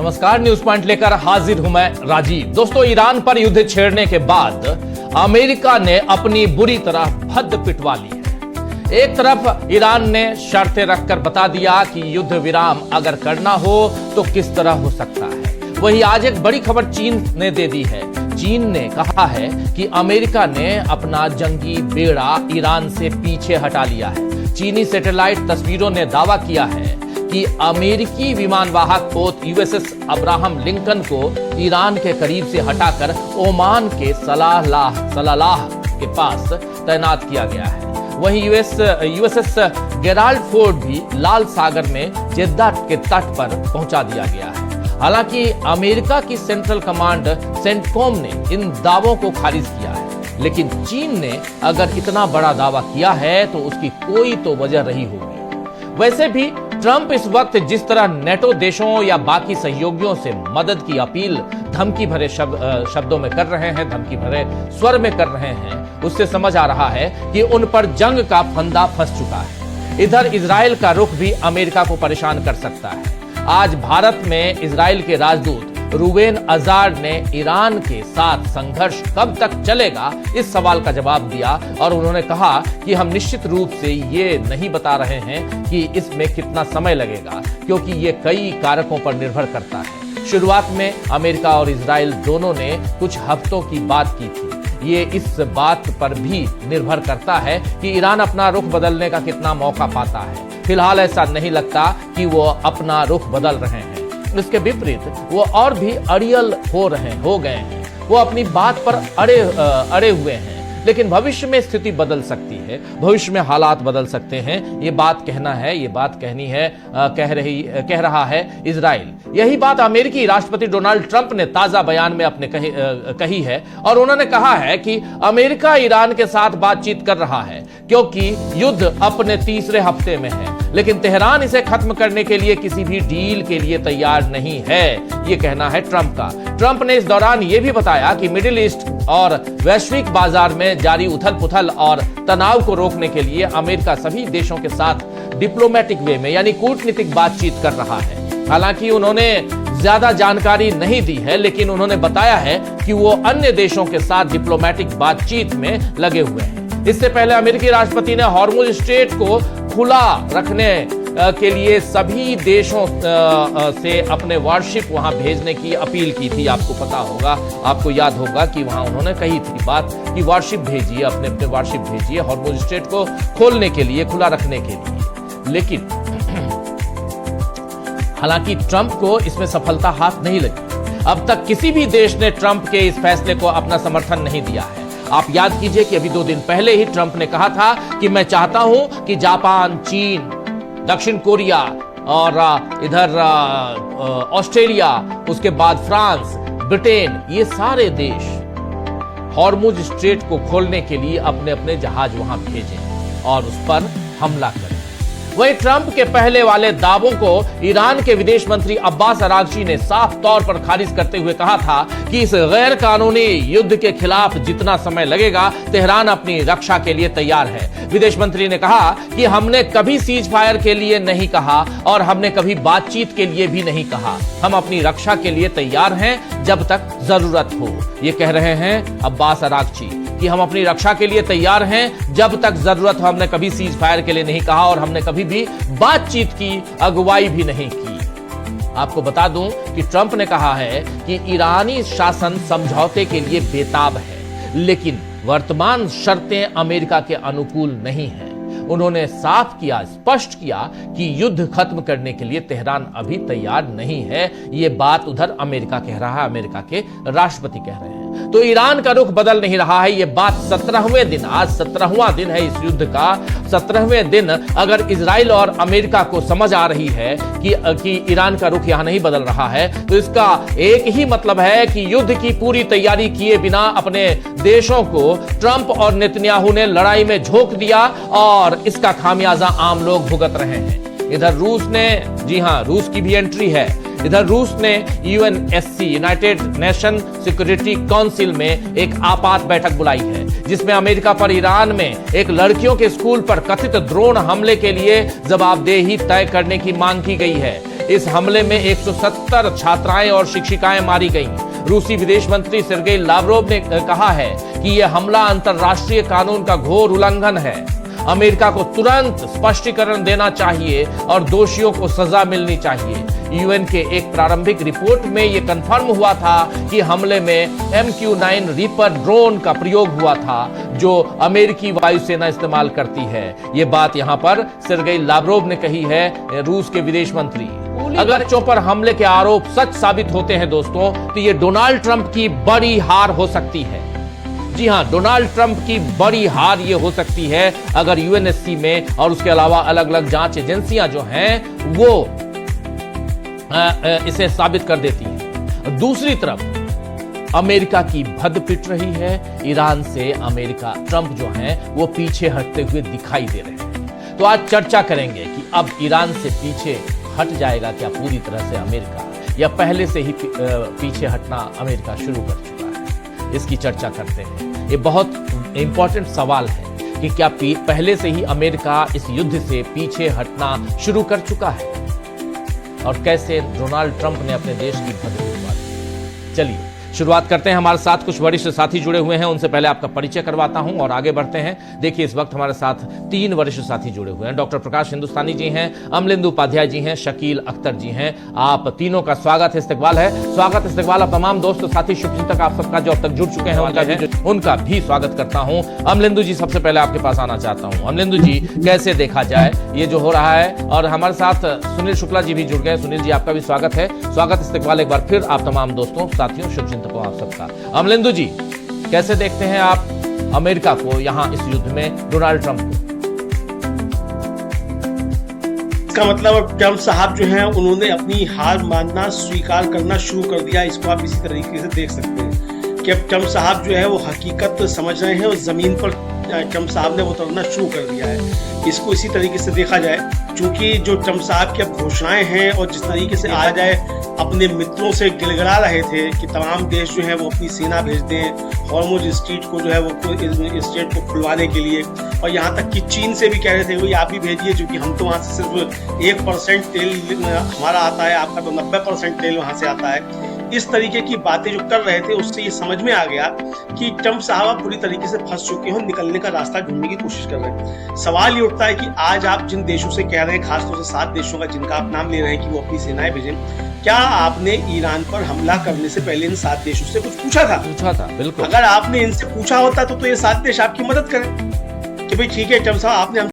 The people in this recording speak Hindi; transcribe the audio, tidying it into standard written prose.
नमस्कार, न्यूज पॉइंट लेकर हाजिर हूं मैं राजीव। दोस्तों, ईरान पर युद्ध छेड़ने के बाद अमेरिका ने अपनी बुरी तरह भद्द पिटवा ली है। एक तरफ ईरान ने शर्तें रखकर बता दिया कि युद्ध विराम अगर करना हो तो किस तरह हो सकता है। वहीं आज एक बड़ी खबर चीन ने दे दी है। चीन ने कहा है कि अमेरिका ने अपना जंगी बेड़ा ईरान से पीछे हटा लिया है। चीनी सैटेलाइट तस्वीरों ने दावा किया है कि अमेरिकी विमानवाहक पोत यूएसएस अब्राहम लिंकन को ईरान के करीब से हटाकर ओमान के सलालाह के पास तैनात किया गया है। वहीं यूएसएस गेराल्ड फोर्ड भी लाल सागर में जेद्दा के तट पर पहुंचा दिया गया है। हालांकि अमेरिका की सेंट्रल कमांड सेंटकॉम ने इन दावों को खारिज किया है, लेकिन चीन ने अगर इतना बड़ा दावा किया है तो उसकी कोई तो वजह रही होगी। वैसे भी ट्रंप इस वक्त जिस तरह नेटो देशों या बाकी सहयोगियों से मदद की अपील धमकी भरे शब्दों में कर रहे हैं, धमकी भरे स्वर में कर रहे हैं, उससे समझ आ रहा है कि उन पर जंग का फंदा फंस चुका है। इधर इजराइल का रुख भी अमेरिका को परेशान कर सकता है। आज भारत में इजराइल के राजदूत रूबेन अजार्ड ने ईरान के साथ संघर्ष कब तक चलेगा इस सवाल का जवाब दिया और उन्होंने कहा कि हम निश्चित रूप से ये नहीं बता रहे हैं कि इसमें कितना समय लगेगा, क्योंकि ये कई कारकों पर निर्भर करता है। शुरुआत में अमेरिका और इजराइल दोनों ने कुछ हफ्तों की बात की थी। ये इस बात पर भी निर्भर करता है कि ईरान अपना रुख बदलने का कितना मौका पाता है। फिलहाल ऐसा नहीं लगता कि वो अपना रुख बदल रहे हैं। इसके विपरीत वो और भी अड़ियल हो गए हैं। वो अपनी बात पर अड़े हुए हैं। लेकिन भविष्य में स्थिति बदल सकती है, भविष्य में हालात बदल सकते हैं। ये बात कहना है, ये बात कहनी है, कह रहा है इजराइल। यही बात अमेरिकी राष्ट्रपति डोनाल्ड ट्रंप ने ताजा बयान में अपने कही है और उन्होंने कहा है कि अमेरिका ईरान के साथ बातचीत कर रहा है क्योंकि युद्ध अपने तीसरे हफ्ते में है, लेकिन तेहरान इसे खत्म करने के लिए किसी भी डील के लिए तैयार नहीं है। ये कहना है ट्रंप का। ट्रंप ने इस दौरान यह भी बताया कि मिडिल ईस्ट और वैश्विक बाजार में जारी उथल पुथल और तनाव को रोकने के लिए अमेरिका सभी देशों के साथ डिप्लोमेटिक वे में यानी कूटनीतिक बातचीत कर रहा है। हालांकि उन्होंने ज्यादा जानकारी नहीं दी है, लेकिन उन्होंने बताया है कि वो अन्य देशों के साथ डिप्लोमेटिक बातचीत में लगे हुए हैं। इससे पहले अमेरिकी राष्ट्रपति ने हॉर्मुज स्ट्रेट को खुला रखने के लिए सभी देशों से अपने वारशिप वहां भेजने की अपील की थी। आपको पता होगा, आपको याद होगा कि वहां उन्होंने कही थी बात कि वारशिप भेजिए, अपने वारशिप भेजिए हॉर्मुज स्ट्रेट को खोलने के लिए, खुला रखने के लिए। लेकिन हालांकि ट्रंप को इसमें सफलता हाथ नहीं लगी। अब तक किसी भी देश ने ट्रंप के इस फैसले को अपना समर्थन नहीं दिया है। आप याद कीजिए कि अभी 2 दिन पहले ही ट्रंप ने कहा था कि मैं चाहता हूं कि जापान, चीन, दक्षिण कोरिया और इधर ऑस्ट्रेलिया, उसके बाद फ्रांस, ब्रिटेन, ये सारे देश हॉर्मुज स्ट्रेट को खोलने के लिए अपने अपने जहाज वहां भेजें और उस पर हमला करें। वहीं ट्रंप के पहले वाले दावों को ईरान के विदेश मंत्री अब्बास अरागची ने साफ तौर पर खारिज करते हुए कहा था कि इस गैर कानूनी युद्ध के खिलाफ जितना समय लगेगा, तेहरान अपनी रक्षा के लिए तैयार है। विदेश मंत्री ने कहा कि हमने कभी सीज फायर के लिए नहीं कहा और हमने कभी बातचीत के लिए भी नहीं कहा। हम अपनी रक्षा के लिए तैयार हैं जब तक जरूरत हो। ये कह रहे हैं अब्बास अरागची कि हम अपनी रक्षा के लिए तैयार हैं जब तक जरूरत हो। हमने कभी सीज फायर के लिए नहीं कहा और हमने कभी भी बातचीत की अगुवाई भी नहीं की। आपको बता दूं कि ट्रंप ने कहा है कि ईरानी शासन समझौते के लिए बेताब है, लेकिन वर्तमान शर्तें अमेरिका के अनुकूल नहीं हैं। उन्होंने साफ किया, स्पष्ट किया कि युद्ध खत्म करने के लिए तेहरान अभी तैयार नहीं है। यह बात उधर अमेरिका कह रहा है, अमेरिका के राष्ट्रपति कह रहे हैं। तो ईरान का रुख बदल नहीं रहा है। यह बात 17वें दिन, आज 17वां दिन है इस युद्ध का, 17वें दिन अगर इजराइल और अमेरिका को समझ आ रही है कि ईरान का रुख यहां नहीं बदल रहा है, तो इसका एक ही मतलब है कि युद्ध की पूरी तैयारी किए बिना अपने देशों को ट्रंप और नेतन्याहू ने लड़ाई में झोंक दिया और इसका खामियाजा आम लोग भुगत रहे हैं। इधर रूस ने, जी हां, रूस की भी एंट्री है। इधर रूस ने UNSC, United nation security council में एक आपात बैठक बुलाई है, जिसमें अमेरिका पर ईरान में एक लड़कियों के स्कूल पर कथित ड्रोन हमले के लिए जवाबदेही तय करने की मांग की गई है। इस हमले में 170 छात्राएं और शिक्षिकाएं मारी गईं। रूसी विदेश मंत्री सर्गेई लावरोव ने कहा है कि यह हमला अंतर्राष्ट्रीय कानून का घोर उल्लंघन है। अमेरिका को तुरंत स्पष्टीकरण देना चाहिए और दोषियों को सजा मिलनी चाहिए। यूएन के एक प्रारंभिक रिपोर्ट में यह कंफर्म हुआ था कि हमले में MQ-9 रीपर ड्रोन का प्रयोग हुआ था, जो अमेरिकी वायुसेना इस्तेमाल करती है। यह बात यहां पर सर्गेई लावरोव ने कही है, रूस के विदेश मंत्री। अगर बच्चों पर हमले के आरोप सच साबित होते हैं दोस्तों, तो यह डोनाल्ड ट्रंप की बड़ी हार हो सकती है। जी हां, डोनाल्ड ट्रंप की बड़ी हार यह हो सकती है अगर यूएनएससी में और उसके अलावा अलग अलग जांच एजेंसियां जो हैं वो इसे साबित कर देती है। दूसरी तरफ अमेरिका की भद्द पिट रही है। ईरान से अमेरिका, ट्रंप जो हैं वो पीछे हटते हुए दिखाई दे रहे हैं। तो आज चर्चा करेंगे कि अब ईरान से पीछे हट जाएगा क्या पूरी तरह से अमेरिका, या पहले से ही पीछे हटना अमेरिका शुरू कर चुका है। इसकी चर्चा करते हैं। ये बहुत इंपॉर्टेंट सवाल है कि क्या पहले से ही अमेरिका इस युद्ध से पीछे हटना शुरू कर चुका है, और कैसे डोनाल्ड ट्रंप ने अपने देश की भद्द पिटवा दी। चलिए शुरुआत करते हैं। हमारे साथ कुछ वरिष्ठ साथी जुड़े हुए हैं, उनसे पहले आपका परिचय करवाता हूं और आगे बढ़ते हैं। देखिए, इस वक्त हमारे साथ 3 वरिष्ठ साथी जुड़े हुए हैं। डॉक्टर प्रकाश हिंदुस्तानी जी हैं, अमलेंदु उपाध्याय जी हैं, शकील अख्तर जी हैं। आप तीनों का स्वागत इस्तकबाल है। स्वागत इस्तकबाल आप तमाम दोस्त साथी शुभचिंतक आप सबका जो अब तक जुड़ चुके हैं उनका भी स्वागत करता हूं। अमलेंदु जी, सबसे पहले आपके पास आना चाहता हूं। अमलेंदु जी, कैसे देखा जाए ये जो हो रहा है, और हमारे साथ सुनील शुक्ला जी भी जुड़ गए। सुनील जी, आपका भी स्वागत है। स्वागत इस्तकबाल एक बार फिर आप तमाम दोस्तों, साथियों, शुभचिंतकों आप सबका। अमलेंदु जी, कैसे देखते हैं आप अमेरिका को यहां इस युद्ध में, डोनाल्ड ट्रंप को? इसका मतलब ट्रंप साहब जो हैं उन्होंने अपनी हार मानना स्वीकार करना शुरू कर दिया। इसको आप इसी तरीके से देख सकते हैं कि अब ट्रंप साहब जो है वो हकीकत समझ रहे हैं और जमीन पर ट्रंप साहब ने उतरना शुरू कर दिया है। इसको इसी तरीके से देखा जाए, क्योंकि जो ट्रंप साहब की अब घोषणाएं हैं और जिस तरीके से आ जाए अपने मित्रों से गिड़गिड़ा रहे थे कि तमाम देश जो है वो अपनी सेना भेज दें हॉर्मुज स्ट्रेट को, जो है वो स्ट्रेट को खुलवाने के लिए, और यहाँ तक कि चीन से भी कह रहे थे वही आप भी भेजिए, क्योंकि हम तो वहाँ से सिर्फ 1% तेल हमारा आता है, आपका तो 90% तेल वहाँ से आता है। इस तरीके की बातें जो कर रहे थे उससे ये समझ में आ गया कि ट्रंप साहब पूरी तरीके से फंस चुके हैं, निकलने का रास्ता ढूंढने की कोशिश कर रहे हैं। सवाल ये उठता है कि आज आप जिन देशों से कह रहे हैं, खासतौर से 7 देशों का जिनका आप नाम ले रहे हैं कि वो अपनी सेनाएं भेजें, क्या आपने ईरान पर हमला करने से पहले इन 7 देशों से कुछ पूछा था? पूछा था, बिल्कुल। अगर आपने इनसे पूछा होता तो ये 7 देश आपकी मदद करें कि भाई ठीक है ट्रंप साहब, आपने